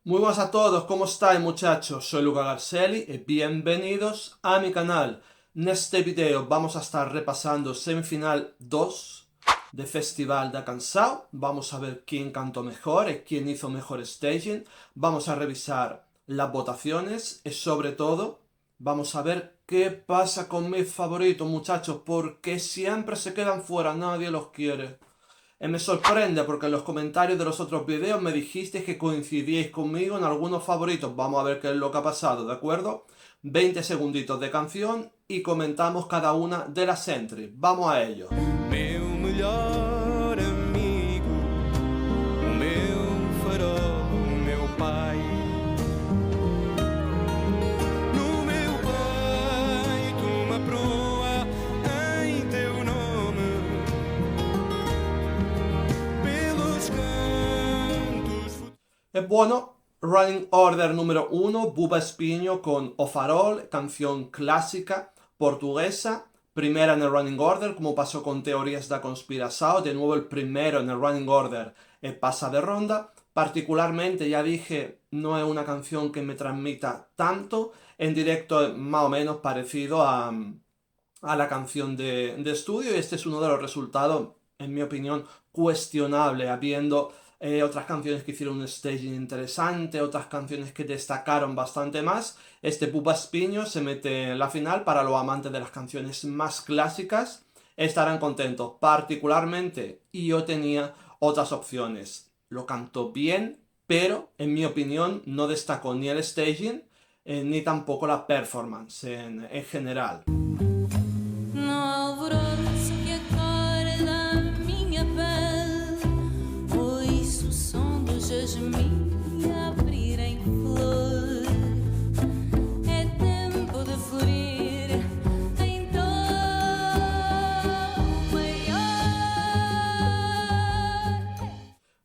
Muy buenas a todos, ¿cómo estáis muchachos? Soy Luca Garcelli y bienvenidos a mi canal. En este video vamos a estar repasando semifinal 2 de Festival da Canção. Vamos a ver quién cantó mejor y quién hizo mejor staging. Vamos a revisar las votaciones y sobre todo vamos a ver qué pasa con mis favoritos muchachos, porque siempre se quedan fuera, nadie los quiere. Me sorprende porque en los comentarios de los otros videos me dijisteis que coincidíais conmigo en algunos favoritos. Vamos a ver qué es lo que ha pasado, ¿de acuerdo? 20 segunditos de canción y comentamos cada una de las entries. Vamos a ello. Meu melhor amigo, o meu farol, o meu pai. No meu peito uma proa em teu nome, pelos cantos. Es bueno. Running Order número 1, Buba Espinho con O Farol, canción clásica portuguesa. Primera en el Running Order, como pasó con Teorías da Conspiração. De nuevo el primero en el Running Order pasa de ronda. Particularmente, ya dije, no es una canción que me transmita tanto. En directo es más o menos parecido a la canción de estudio. Y este es uno de los resultados, en mi opinión, cuestionable, habiendo otras canciones que hicieron un staging interesante, otras canciones que destacaron bastante más. Este Buba Espinho se mete en la final. Para los amantes de las canciones más clásicas estarán contentos. Particularmente, y yo tenía otras opciones. Lo cantó bien, pero en mi opinión no destacó ni el staging ni tampoco la performance en general. No alvoroço que acorda a minha pele, ouço o som do jasmim a abrir em flor. É tempo de florir em tom maior.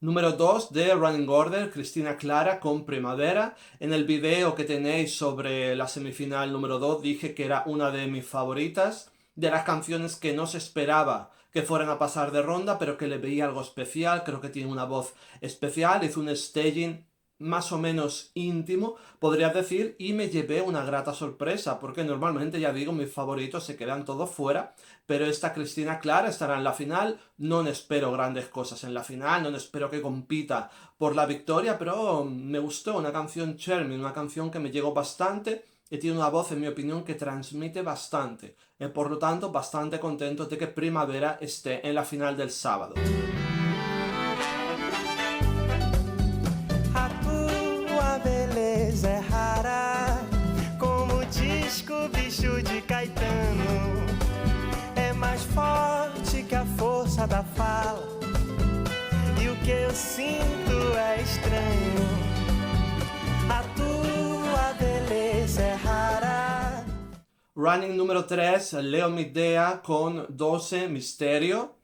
Número 2 de Running Order, Cristina Clara con Primavera. En el video que tenéis sobre la semifinal número 2 dije que era una de mis favoritas, de las canciones que no se esperaba que fueran a pasar de ronda, pero que le veía algo especial. Creo que tiene una voz especial, hizo un staging más o menos íntimo, podrías decir, y me llevé una grata sorpresa, porque normalmente, ya digo, mis favoritos se quedan todos fuera, pero esta Cristina Clara estará en la final. No espero grandes cosas en la final, no espero que compita por la victoria, pero me gustó, una canción charming, una canción que me llegó bastante y tiene una voz, en mi opinión, que transmite bastante. Por lo tanto, bastante contento de que Primavera esté en la final del sábado. A tua beleza é rara, como o disco bicho de Caetano. É mais forte que a força da fala, e o que eu sinto é estranho. A tua beleza é rara. Running número 3, Leo Midea con 12 Misterio.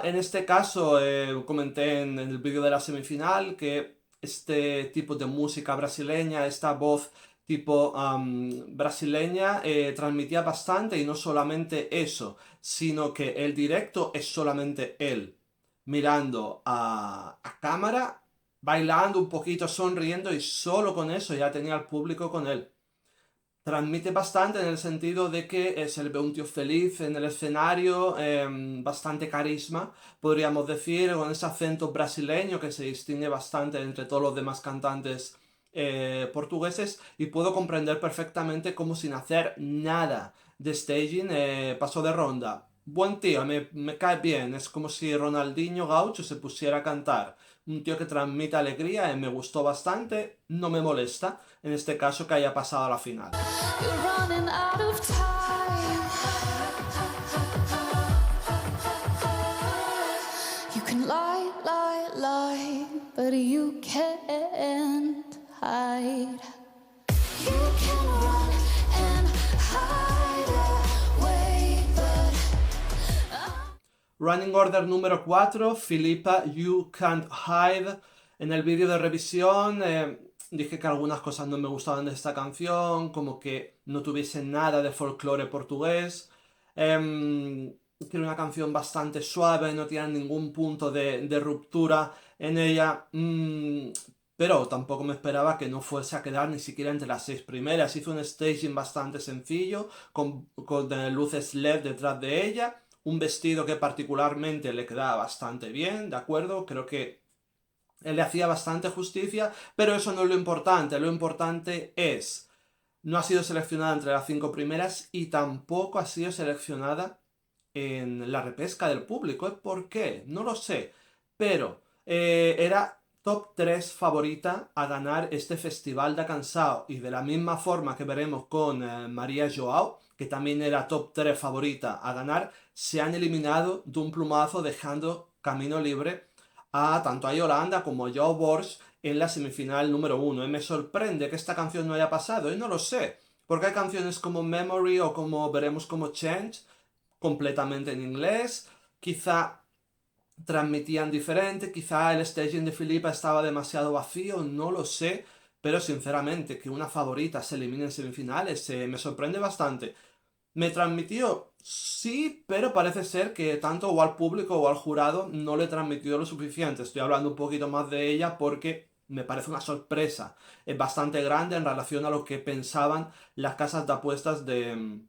En este caso, comenté en el vídeo de la semifinal que este tipo de música brasileña, esta voz tipo brasileña, transmitía bastante, y no solamente eso, sino que el directo es solamente él mirando a cámara, bailando un poquito, sonriendo, y solo con eso ya tenía al público con él. Transmite bastante en el sentido de que se le ve un tío feliz en el escenario, bastante carisma, podríamos decir, con ese acento brasileño que se distingue bastante entre todos los demás cantantes portugueses, y puedo comprender perfectamente cómo, sin hacer nada de staging, pasó de ronda. Buen tío, me cae bien, es como si Ronaldinho Gaucho se pusiera a cantar. Un tío que transmite alegría y me gustó bastante, no me molesta, en este caso, que haya pasado a la final. You're running out of time. You can lie, lie, lie, but you can't hide. You can run and hide away, but Running Order número 4, Philippa, You Can't Hide. En el vídeo de revisión dije que algunas cosas no me gustaban de esta canción, como que no tuviese nada de folclore portugués. Tiene una canción bastante suave, no tiene ningún punto de ruptura en ella. pero tampoco me esperaba que no fuese a quedar ni siquiera entre las 6 primeras. Hizo un staging bastante sencillo, con luces LED detrás de ella, un vestido que particularmente le quedaba bastante bien, ¿de acuerdo? Creo que él le hacía bastante justicia, pero eso no es lo importante es, no ha sido seleccionada entre las 5 primeras y tampoco ha sido seleccionada en la repesca del público. ¿Por qué? No lo sé, pero era top 3 favorita a ganar este Festival da Canção, y de la misma forma que veremos con Maria João, que también era top 3 favorita a ganar, se han eliminado de un plumazo, dejando camino libre a tanto a Yolanda como a João Borges en la semifinal número 1. Y me sorprende que esta canción no haya pasado, y no lo sé, porque hay canciones como Memory o como veremos como Change, completamente en inglés, quizá transmitían diferente, quizá el staging de Filipa estaba demasiado vacío, no lo sé, pero sinceramente que una favorita se elimine en semifinales me sorprende bastante. ¿Me transmitió? Sí, pero parece ser que tanto o al público o al jurado no le transmitió lo suficiente. Estoy hablando un poquito más de ella porque me parece una sorpresa. Es bastante grande en relación a lo que pensaban las casas de apuestas de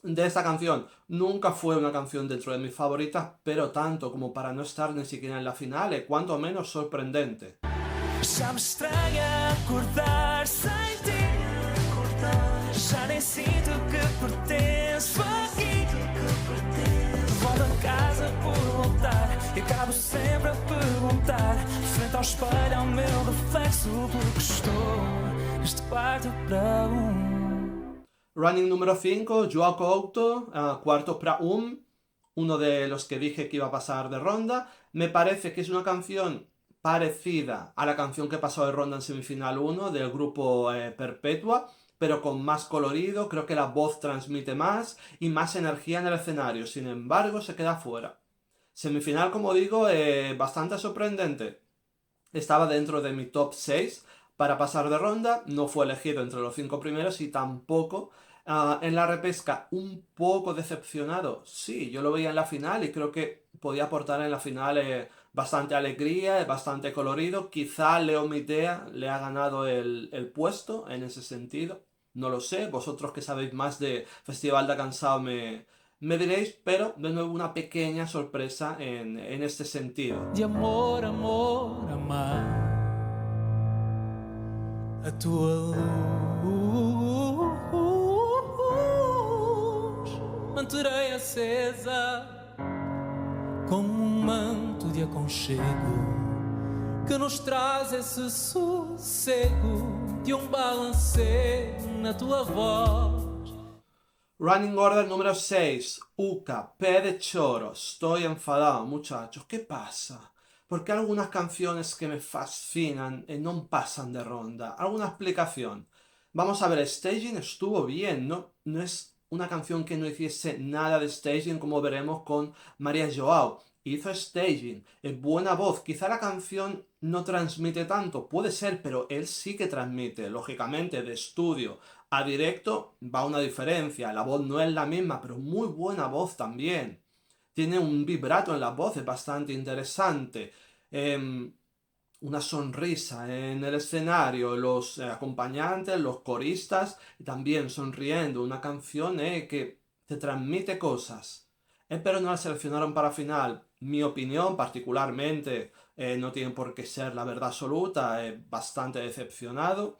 esta canción. Nunca fue una canción dentro de mis favoritas, pero tanto como para no estar ni siquiera en la final, es cuanto menos sorprendente. Já me estranha acordar sem ti. Já nem sinto que pertenço aqui. Volto a casa por voltar e acabo sempre a perguntar, frente ao espelho ao meu reflexo, porque estou neste quarto para Running número 5, João Couto, cuarto para uno de los que dije que iba a pasar de ronda. Me parece que es una canción parecida a la canción que pasó de ronda en semifinal 1 del grupo Perpetua, pero con más colorido. Creo que la voz transmite más y más energía en el escenario, sin embargo se queda fuera. Semifinal, como digo, bastante sorprendente. Estaba dentro de mi top 6 para pasar de ronda, no fue elegido entre los 5 primeros y tampoco en la repesca. Un poco decepcionado, sí, yo lo veía en la final y creo que podía aportar en la final bastante alegría, bastante colorido. Quizá Leo Midea le ha ganado el puesto en ese sentido, no lo sé, vosotros que sabéis más de Festival da Canção me diréis, pero de nuevo una pequeña sorpresa en este sentido. de amor, amor, amar a tua luz. Manterei acesa como manto de aconchego que nos traz esse sossego de balanceio na tua voz. Running order número 6, Uka, Pé de Choro. Estoy enfadado, muchachos. ¿Qué pasa? ¿Por qué algunas canciones que me fascinan no pasan de ronda? ¿Alguna explicación? Vamos a ver, staging estuvo bien, ¿no? No es una canción que no hiciese nada de staging, como veremos con Maria João. Hizo staging, es buena voz. Quizá la canción no transmite tanto, puede ser, pero él sí que transmite. Lógicamente, de estudio a directo va una diferencia. La voz no es la misma, pero muy buena voz también. Tiene un vibrato en la voz, es bastante interesante. Una sonrisa en el escenario, los acompañantes, los coristas también sonriendo. Una canción que te transmite cosas. Pero no la seleccionaron para final. Mi opinión, particularmente, no tiene por qué ser la verdad absoluta. Bastante decepcionado.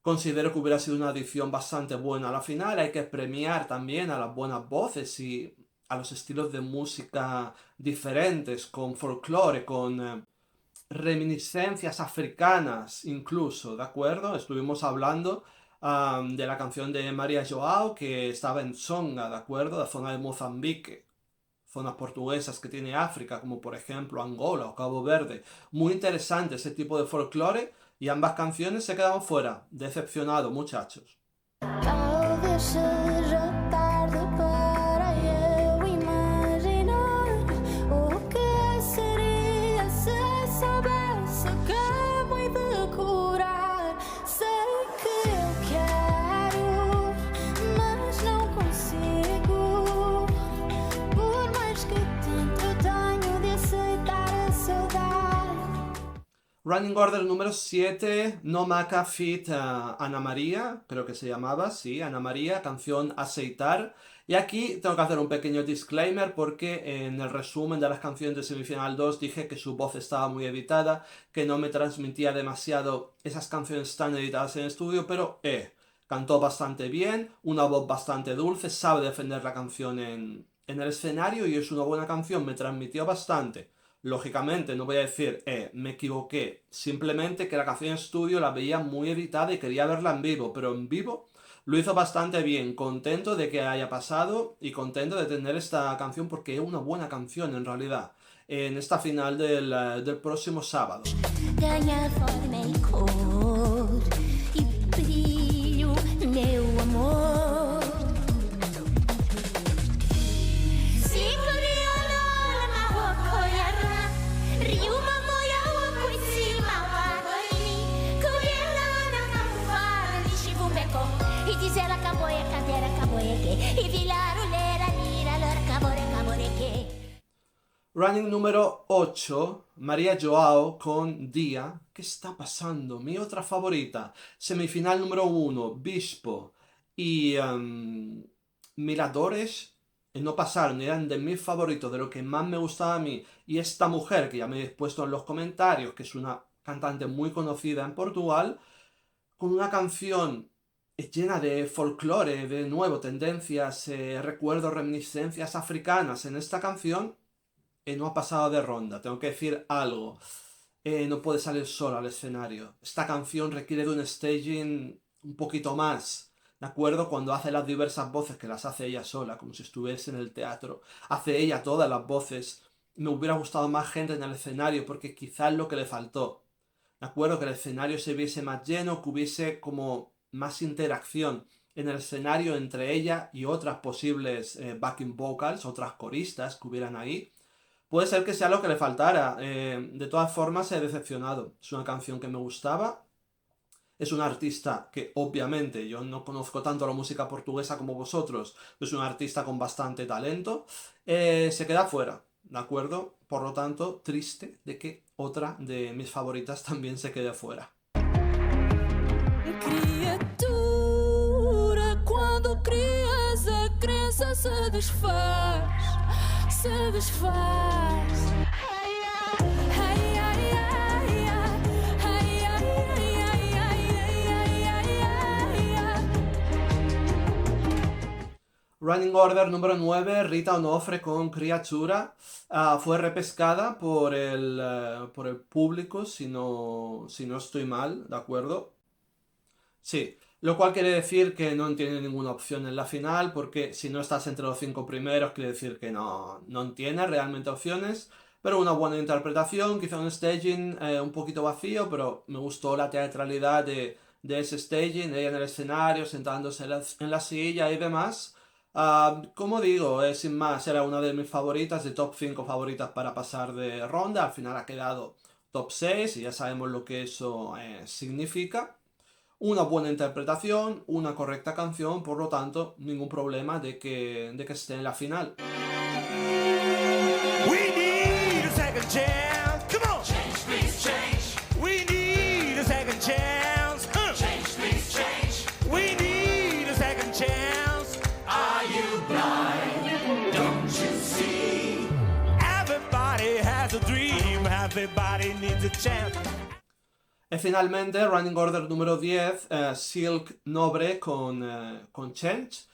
Considero que hubiera sido una adición bastante buena a la final. Hay que premiar también a las buenas voces y a los estilos de música diferentes, con folclore, con reminiscencias africanas incluso, ¿de acuerdo? Estuvimos hablando de la canción de Maria João, que estaba en Tsonga, ¿de acuerdo? La zona de Mozambique, zonas portuguesas que tiene África, como por ejemplo Angola o Cabo Verde. Muy interesante ese tipo de folclore, y ambas canciones se quedaron fuera. Decepcionado, muchachos. Talvez seja tarde para eu imaginar o que seria se soubesse que acabo de curar. Sei que eu quero, mas não consigo. Por mais que tento, tenho de aceitar a saudade. Running Order número 7, No Maca feat. Ana María, creo que se llamaba, sí, Ana María, canción Aceitar. Y aquí tengo que hacer un pequeño disclaimer porque en el resumen de las canciones de Semifinal 2 dije que su voz estaba muy editada, que no me transmitía demasiado esas canciones tan editadas en estudio, pero cantó bastante bien, una voz bastante dulce, sabe defender la canción en el escenario y es una buena canción, me transmitió bastante. Lógicamente, no voy a decir, me equivoqué, simplemente que la canción en estudio la veía muy editada y quería verla en vivo, pero en vivo lo hizo bastante bien, contento de que haya pasado y contento de tener esta canción porque es una buena canción en realidad, en esta final del próximo sábado. Ganha forma e cor e brilho, meu amor. Running número 8, María Joao con Día. ¿Qué está pasando? Mi otra favorita. Semifinal número 1, Bispo y Miradores. No pasaron, eran de mis favoritos, de lo que más me gustaba a mí. Y esta mujer, que ya me he puesto en los comentarios, que es una cantante muy conocida en Portugal, con una canción llena de folclore, de nuevo, tendencias, recuerdos, reminiscencias africanas en esta canción, no ha pasado de ronda. Tengo que decir algo. No puede salir sola al escenario. Esta canción requiere de un staging un poquito más. ¿De acuerdo? Cuando hace las diversas voces, que las hace ella sola, como si estuviese en el teatro. Hace ella todas las voces. Me hubiera gustado más gente en el escenario, porque quizás lo que le faltó. ¿De acuerdo? Que el escenario se viese más lleno, que hubiese como más interacción en el escenario entre ella y otras posibles backing vocals, otras coristas que hubieran ahí. Puede ser que sea lo que le faltara. De todas formas, he decepcionado. Es una canción que me gustaba. Es un artista que, obviamente, yo no conozco tanto la música portuguesa como vosotros. Es un artista con bastante talento. Se queda fuera, ¿de acuerdo? Por lo tanto, triste de que otra de mis favoritas también se quede fuera. Criatura, quando crias a crença se desfaz, se desfaz. Running Order número 9, Rita Onofre con Criatura, fue repescada por el público, si no estoy mal, ¿de acuerdo? Sí, lo cual quiere decir que no tiene ninguna opción en la final, porque si no estás entre los 5 primeros, quiere decir que no tiene realmente opciones, pero una buena interpretación, quizá un staging un poquito vacío, pero me gustó la teatralidad de ese staging, ella en el escenario, sentándose en la silla y demás. Como digo, sin más, era una de mis favoritas, de top 5 favoritas para pasar de ronda. Al final ha quedado top 6 y ya sabemos lo que eso significa. Una buena interpretación, una correcta canción, por lo tanto, ningún problema de que esté en la final. We need a second chance. Come on. Change, please, change. We need a second chance. Change, please, change. We need a second chance. Are you blind? Don't you see? Everybody has a dream. Everybody needs a chance. Y finalmente, Running Order número 10, Silk Nobre con Change.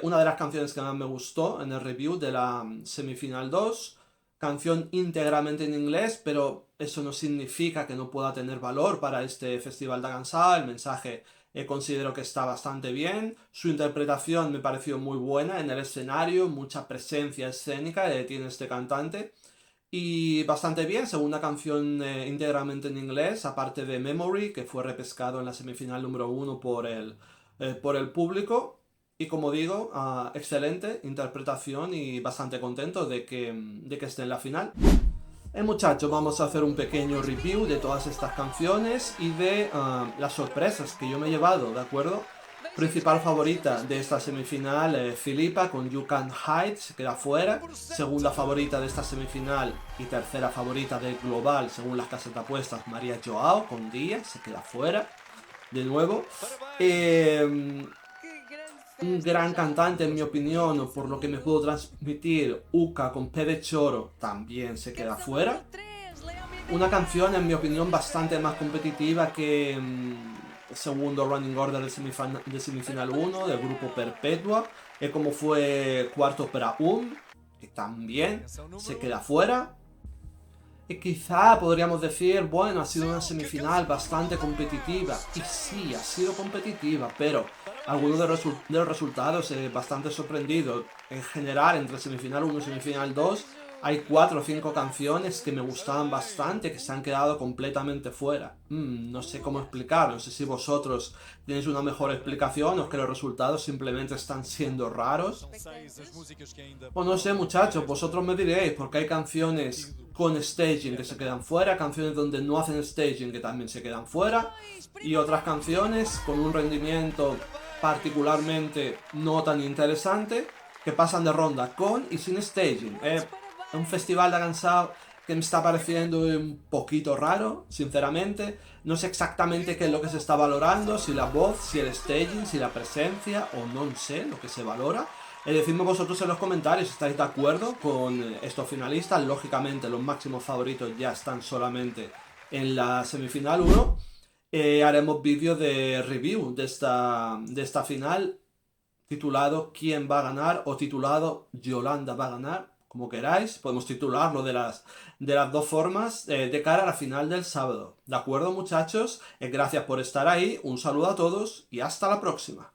Una de las canciones que más me gustó en el review de la semifinal 2. Canción íntegramente en inglés, pero eso no significa que no pueda tener valor para este Festival de Danza. El mensaje considero que está bastante bien. Su interpretación me pareció muy buena en el escenario, mucha presencia escénica tiene este cantante. Y bastante bien, segunda canción íntegramente en inglés, aparte de Memory, que fue repescado en la semifinal número 1 por el público. Y como digo, excelente interpretación y bastante contento de que esté en la final. Muchachos, vamos a hacer un pequeño review de todas estas canciones y de las sorpresas que yo me he llevado, ¿de acuerdo? Principal favorita de esta semifinal, Filipa con You Can't Hide, se queda fuera. Segunda favorita de esta semifinal y tercera favorita del global, según las casas de apuestas, María Joao con Díaz, se queda fuera. De nuevo. Un gran cantante, en mi opinión, por lo que me puedo transmitir, Uka con P de Choro, también se queda fuera. Una canción, en mi opinión, bastante más competitiva que el segundo running order de semifinal 1 del grupo Perpetua, como fue Cuarto para que también se queda fuera. Y quizá podríamos decir, bueno, ha sido una semifinal bastante competitiva. Y sí, ha sido competitiva, pero algunos de los resultados bastante sorprendidos. En general, entre semifinal 1 y semifinal 2, hay 4 o 5 canciones que me gustaban bastante, que se han quedado completamente fuera. No sé cómo explicar, no sé si vosotros tenéis una mejor explicación o que los resultados simplemente están siendo raros. O no sé, muchachos, vosotros me diréis, porque hay canciones con staging que se quedan fuera, canciones donde no hacen staging que también se quedan fuera, y otras canciones con un rendimiento particularmente no tan interesante que pasan de ronda con y sin staging. Un festival de Gansao que me está pareciendo un poquito raro, sinceramente. No sé exactamente qué es lo que se está valorando, si la voz, si el staging, si la presencia, o no sé lo que se valora. Decidme vosotros en los comentarios si estáis de acuerdo con estos finalistas. Lógicamente los máximos favoritos ya están solamente en la semifinal 1. Haremos vídeo de review de esta final, titulado ¿Quién va a ganar? O titulado Yolanda va a ganar. Como queráis, podemos titularlo de las dos formas, de cara a la final del sábado. ¿De acuerdo, muchachos? Gracias por estar ahí, un saludo a todos y hasta la próxima.